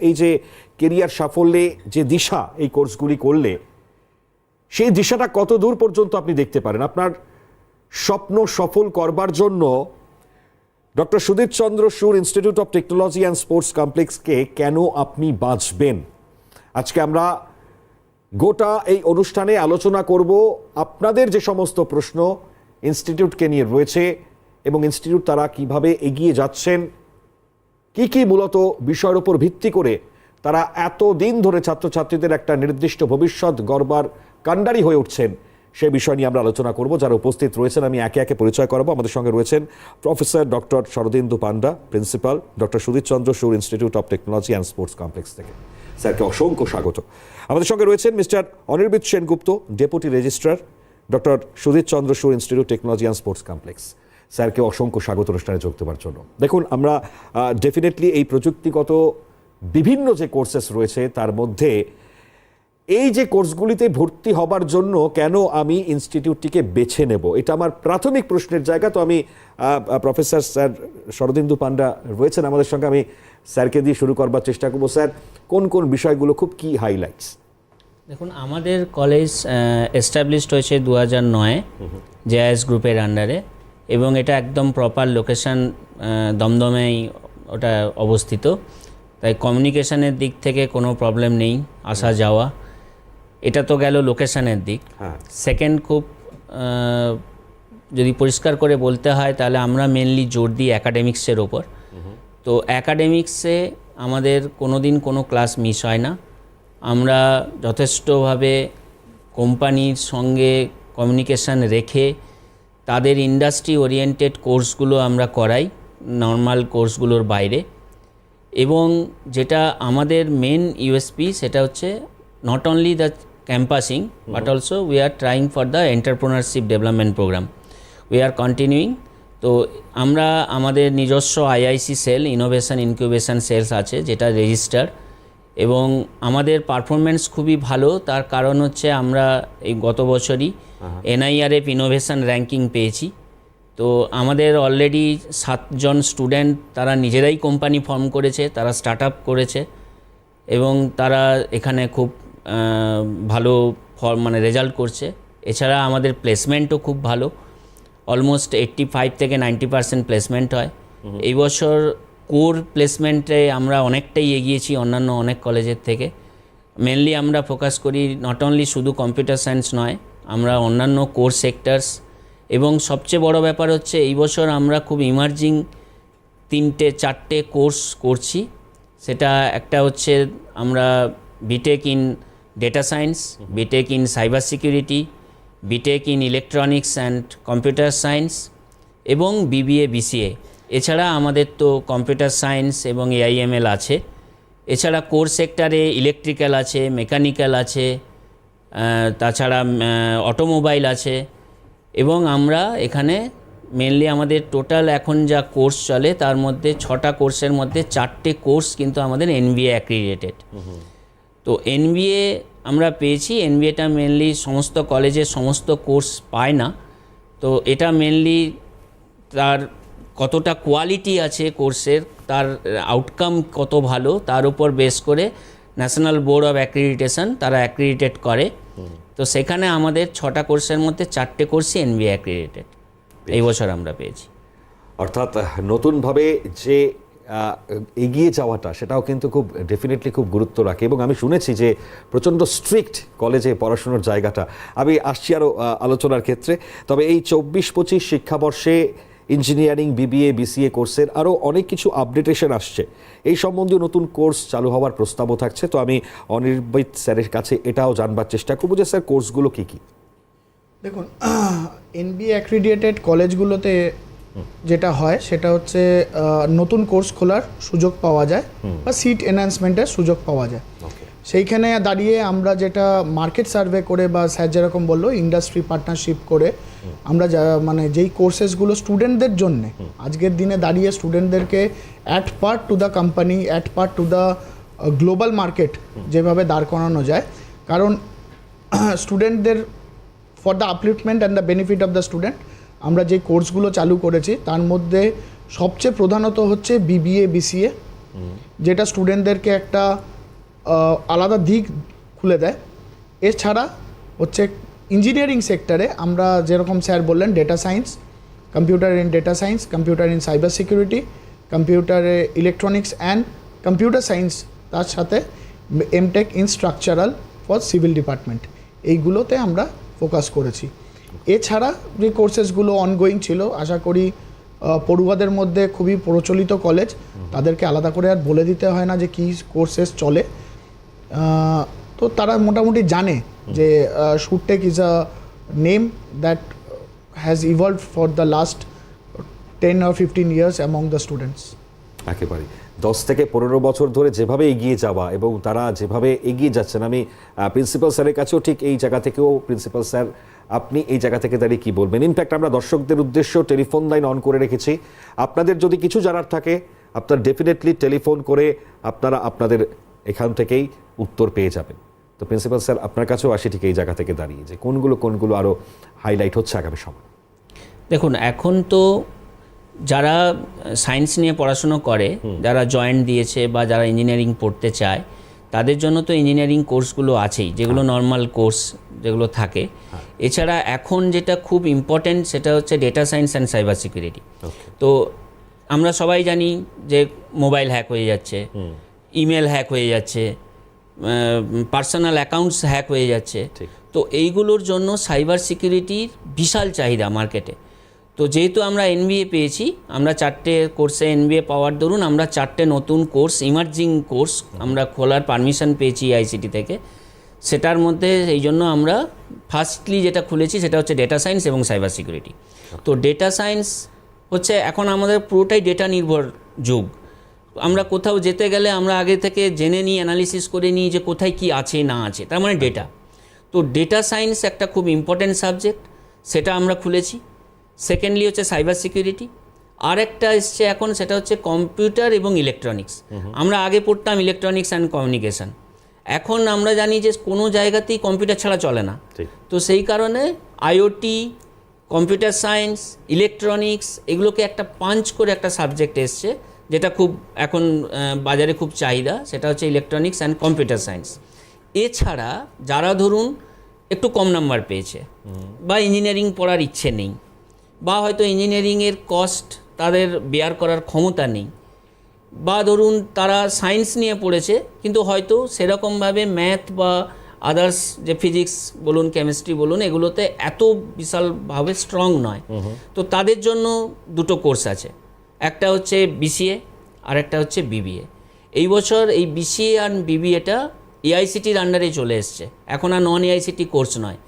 এই যে কেরিয়ার সাফল্যে যে দিশা এই কোর্সগুলি করলে সেই দিশাটা কত দূর পর্যন্ত আপনি দেখতে পারেন? আপনার স্বপ্ন সফল করবার জন্য doctor Sudhir Chandra Sur institute of technology and sports কমপ্লেক্সকে কেন আপনি বাঁচবেন? আজকে আমরা গোটা এই অনুষ্ঠানে আলোচনা করব আপনাদের যে সমস্ত প্রশ্ন ইনস্টিটিউটকে নিয়ে রয়েছে এবং ইনস্টিটিউট তারা কিভাবে এগিয়ে যাচ্ছেন, কি মূলত বিষয়ের উপর ভিত্তি করে তারা এত দিন ধরে ছাত্রছাত্রীদের একটা নির্দিষ্ট ভবিষ্যৎ গড়বার কাণ্ডারি হয়ে উঠছেন, সে বিষয় নিয়ে আমরা আলোচনা করব। যারা উপস্থিত রয়েছেন আমি একে একে পরিচয় করাবো। আমাদের সঙ্গে রয়েছেন professor doctor Sharadindu Panda, principal, doctor Sudhir Chandra Sur institute of technology and sports complex থেকে। স্যারকে অসংখ্য স্বাগত। আমাদের সঙ্গে রয়েছেন mister Anirbit Sengupta, deputy registrar, doctor Sudhir Chandra Sur institute technology and sports complex. স্যারকে অসংখ্য স্বাগত অনুষ্ঠানে যোগ দেওয়ার জন্য। দেখুন, আমরা ডেফিনেটলি এই প্রযুক্তিগত বিভিন্ন যে কোর্সেস রয়েছে তার মধ্যে এই যে কোর্সগুলিতে ভর্তি হবার জন্য কেন আমি ইনস্টিটিউটটিকে বেছে নেব, এটা আমার প্রাথমিক প্রশ্নের জায়গা। তো আমি প্রফেসর স্যার শরদিন্দু পান্ডা রয়েছেন আমাদের সঙ্গে, আমি স্যারকে দিয়ে শুরু করবার চেষ্টা করব। স্যার, কোন কোন বিষয়গুলো খুব কি হাইলাইটস? দেখুন, আমাদের কলেজ এস্টাবলিশড হয়েছে 2009 জেআইএস গ্রুপের আন্ডারে, এবং এটা একদম প্রপার লোকেশন দমদমেই ওটা অবস্থিত। তাই কমিউনিকেশনের দিক থেকে কোনো প্রবলেম নেই, আসা যাওয়া। এটা তো গেল লোকেশনের দিক। সেকেন্ড, খুব যদি পরিষ্কার করে বলতে হয় তাহলে আমরা মেনলি জোর দিই অ্যাকাডেমিক্সের ওপর। তো অ্যাকাডেমিক্সে আমাদের কোনো দিন কোনো ক্লাস মিস হয় না। আমরা যথেষ্টভাবে কোম্পানির সঙ্গে কমিউনিকেশান রেখে তাদের ইন্ডাস্ট্রি ওরিয়েন্টেড কোর্সগুলো আমরা করাই নর্মাল কোর্সগুলোর বাইরে। এবং যেটা আমাদের মেন ইউএসপি সেটা হচ্ছে not only the campusing but also we are trying for the entrepreneurship development program. We are continuing. তো আমরা আমাদের নিজস্ব IIC cell, innovation incubation cells আছে, যেটা রেজিস্টার, এবং আমাদের পারফরমেন্স খুবই ভালো। তার কারণ হচ্ছে আমরা এই গত বছরই NIRF ইনোভেশন র্যাঙ্কিং পেয়েছি। তো আমাদের অলরেডি 7 জন স্টুডেন্ট তারা নিজেরাই কোম্পানি ফর্ম করেছে, তারা স্টার্ট আপ করেছে, এবং তারা এখানে খুব ভালো রেজাল্ট করছে। এছাড়া আমাদের প্লেসমেন্টও খুব ভালো, অলমোস্ট 85 থেকে 90% প্লেসমেন্ট হয়। এই বছর কোর প্লেসমেন্টে আমরা অনেকটাই এগিয়েছি অন্যান্য অনেক কলেজের থেকে। মেনলি আমরা ফোকাস করি নট অনলি শুধু কম্পিউটার সায়েন্স নয়, আমরা অন্যান্য কোর সেক্টরস, এবং সবচেয়ে বড় ব্যাপার হচ্ছে এই বছর আমরা খুব ইমার্জিং 3-4টে কোর্স করছি। সেটা একটা হচ্ছে আমরা BTech in data science, BTech in cyber security, BTech in electronics and computer science, এবং BBA BCA। এছাড়া আমাদের তো কম্পিউটার সায়েন্স এবং AIML আছে। এছাড়া কোর সেক্টরে ইলেকট্রিক্যাল আছে, মেকানিক্যাল আছে, তাছাড়া অটোমোবাইল আছে। এবং আমরা এখানে মেনলি আমাদের টোটাল এখন যা কোর্স চলে তার মধ্যে 6টা কোর্সের মধ্যে 4টে কোর্স কিন্তু আমাদের NBA অ্যাক্রিডিটেড। তো NBA আমরা পেয়েছি। NBAটা মেনলি সমস্ত কলেজে সমস্ত কোর্স পায় না। তো এটা মেনলি তার কতটা কোয়ালিটি আছে কোর্সের, তার আউটকাম কত ভালো, তার উপর বেস করে ন্যাশনাল বোর্ড অফ অ্যাক্রিডিটেশন তারা অ্যাক্রিডিটেট করে। তো সেখানে আমাদের 6টা কোর্সের মধ্যে 4টে কোর্সই NBA অ্যাক্রিডিটেড এই বছর আমরা পেয়েছি। অর্থাৎ নতুনভাবে যে এগিয়ে যাওয়াটা সেটাও কিন্তু খুব ডেফিনেটলি খুব গুরুত্ব রাখে। এবং আমি শুনেছি যে প্রচণ্ড স্ট্রিক্ট কলেজে পড়াশোনার জায়গাটা। আমি আসছি আরও আলোচনার ক্ষেত্রে। তবে এই 24-25 শিক্ষাবর্ষে ইঞ্জিনিয়ারিং, BBA BCA কোর্সের আরও অনেক কিছু আপডেটেশন আসছে। এই সম্বন্ধীয় নতুন কোর্স চালু হওয়ার প্রস্তাবও থাকছে। তো আমি অনির্বিত স্যারের কাছে এটাও জানবার চেষ্টা করবো যে স্যার কোর্সগুলো কী কী? দেখুন, NBA অ্যাক্রিডিটেড কলেজগুলোতে যেটা হয় সেটা হচ্ছে নতুন কোর্স খোলার সুযোগ পাওয়া যায় বা সিট এনহ্যান্সমেন্টের সুযোগ পাওয়া যায়। সেইখানে দাঁড়িয়ে আমরা যেটা মার্কেট সার্ভে করে বা স্যার যেরকম বললো ইন্ডাস্ট্রি পার্টনারশিপ করে আমরা যেই কোর্সেসগুলো স্টুডেন্টদের জন্যে আজকের দিনে দাঁড়িয়ে স্টুডেন্টদেরকে at part to the company, at part to the global market যেভাবে দাঁড় করানো যায়। কারণ স্টুডেন্টদের for the আপলিফটমেন্ট and the benefit of the student আমরা যে কোর্সগুলো চালু করেছি তার মধ্যে সবচেয়ে প্রধানত হচ্ছে BBA BCA যেটা স্টুডেন্টদেরকে একটা আলাদা দিক খুলে দেয়। এছাড়া হচ্ছে ইঞ্জিনিয়ারিং সেক্টরে আমরা যেরকম স্যার বললেন data science, computer in data science, computer in cyber security, কম্পিউটারে ইলেকট্রনিক্স অ্যান্ড কম্পিউটার সায়েন্স, তার সাথে MTech in structural for civil department, এইগুলোতে আমরা ফোকাস করেছি। এছাড়া যে কোর্সেসগুলো অনগোয়িং ছিল, আশা করি পড়ুয়াদের মধ্যে খুবই প্রচলিত কলেজ, তাদেরকে আলাদা করে আর বলে দিতে হয় না যে কী কোর্সেস চলে। তো তারা মোটামুটি জানে যে Shoottech is a name that has evolved for the last 10 or 15 years among the students. একেবারে 10 থেকে 15 বছর ধরে যেভাবে এগিয়ে যাওয়া এবং তারা যেভাবে এগিয়ে যাচ্ছেন, আমি প্রিন্সিপাল স্যারের কাছেও ঠিক এই জায়গা থেকেও, প্রিন্সিপাল স্যার আপনি এই জায়গা থেকে দাঁড়িয়ে কী বলবেন? ইনফ্যাক্ট আমরা দর্শকদের উদ্দেশ্যেও টেলিফোন লাইন অন করে রেখেছি, আপনাদের যদি কিছু জানার থাকে আপনার ডেফিনেটলি টেলিফোন করে আপনারা আপনাদের এখান থেকেই উত্তর পেয়ে যাবেন। তো প্রিন্সিপাল স্যার আপনার কাছেও আসি ঠিক এই জায়গা থেকে দাঁড়িয়ে যে কোনগুলো আরও হাইলাইট হচ্ছে আগামী সময়। দেখুন, এখন তো যারা সায়েন্স নিয়ে পড়াশুনো করে, যারা জয়েন্ট দিয়েছে বা যারা ইঞ্জিনিয়ারিং পড়তে চায়, তাদের জন্য তো ইঞ্জিনিয়ারিং কোর্সগুলো আছেই, যেগুলো নর্মাল কোর্স যেগুলো থাকে। এছাড়া এখন যেটা খুব ইম্পর্ট্যান্ট সেটা হচ্ছে data science and cyber security. তো আমরা সবাই জানি যে মোবাইল হ্যাক হয়ে যাচ্ছে, ইমেল হ্যাক হয়ে যাচ্ছে, পার্সোনাল অ্যাকাউন্টস হ্যাক হয়ে যাচ্ছে। তো এইগুলোর জন্য সাইবার সিকিউরিটির বিশাল চাহিদা মার্কেটে। তো যেহেতু আমরা এনবিএ পেয়েছি, আমরা 4টে কোর্সে এনবিএ পাওয়ার দরুন আমরা 4টে নতুন কোর্স, ইমার্জিং কোর্স আমরা খোলার পারমিশন পেয়েছি আইসিটি থেকে। সেটার মধ্যে এই জন্য আমরা ফার্স্টলি যেটা খুলেছি সেটা হচ্ছে ডেটা সায়েন্স এবং সাইবার সিকিউরিটি। তো ডেটা সায়েন্স হচ্ছে এখন আমাদের পুরোটাই ডেটা নির্ভর যুগ। আমরা কোথাও যেতে গেলে আমরা আগে থেকে জেনে নিই, অ্যানালিসিস করে নিই যে কোথায় কি আছে না আছে, তার মানে ডেটা। তো ডেটা সায়েন্স একটা খুব ইম্পর্ট্যান্ট সাবজেক্ট, সেটা আমরা খুলেছি। সেকেন্ডলি হচ্ছে সাইবার সিকিউরিটি, আর একটা এসছে এখন, সেটা হচ্ছে কম্পিউটার এবং ইলেকট্রনিক্স। আমরা আগে পড়তাম ইলেকট্রনিক্স অ্যান্ড কমিউনিকেশান, এখন আমরা জানি যে কোনো জায়গাতেই কম্পিউটার ছাড়া চলে না। তো সেই কারণে আইওটি, কম্পিউটার সায়েন্স, ইলেকট্রনিক্স এগুলোকে একটা পাঞ্চ করে একটা সাবজেক্ট এসছে, যেটা খুব এখন বাজারে খুব চাহিদা, সেটা হচ্ছে ইলেকট্রনিক্স অ্যান্ড কম্পিউটার সায়েন্স। এছাড়া যারা ধরুন একটু কম নাম্বার পেয়েছে বা ইঞ্জিনিয়ারিং পড়ার ইচ্ছে নেই, বা হয়তো ইঞ্জিনিয়ারিংয়ের কস্ট তাদের বেয়ার করার ক্ষমতা নেই, বা ধরুন তারা সায়েন্স নিয়ে পড়েছে কিন্তু হয়তো সেরকমভাবে ম্যাথ বা আদার্স যে ফিজিক্স বলুন, কেমিস্ট্রি বলুন, এগুলোতে এত বিশালভাবে স্ট্রং নয়। তো তাদের জন্য দুটো কোর্স আছে, একটা হচ্ছে বিসিএ আর একটা হচ্ছে বিবিএ। এই বছর এই বিসিএ আর বিবিএটা এআইসিটির আন্ডারে চলে এসছে, এখন আর নন এআইসিটি কোর্স নয়।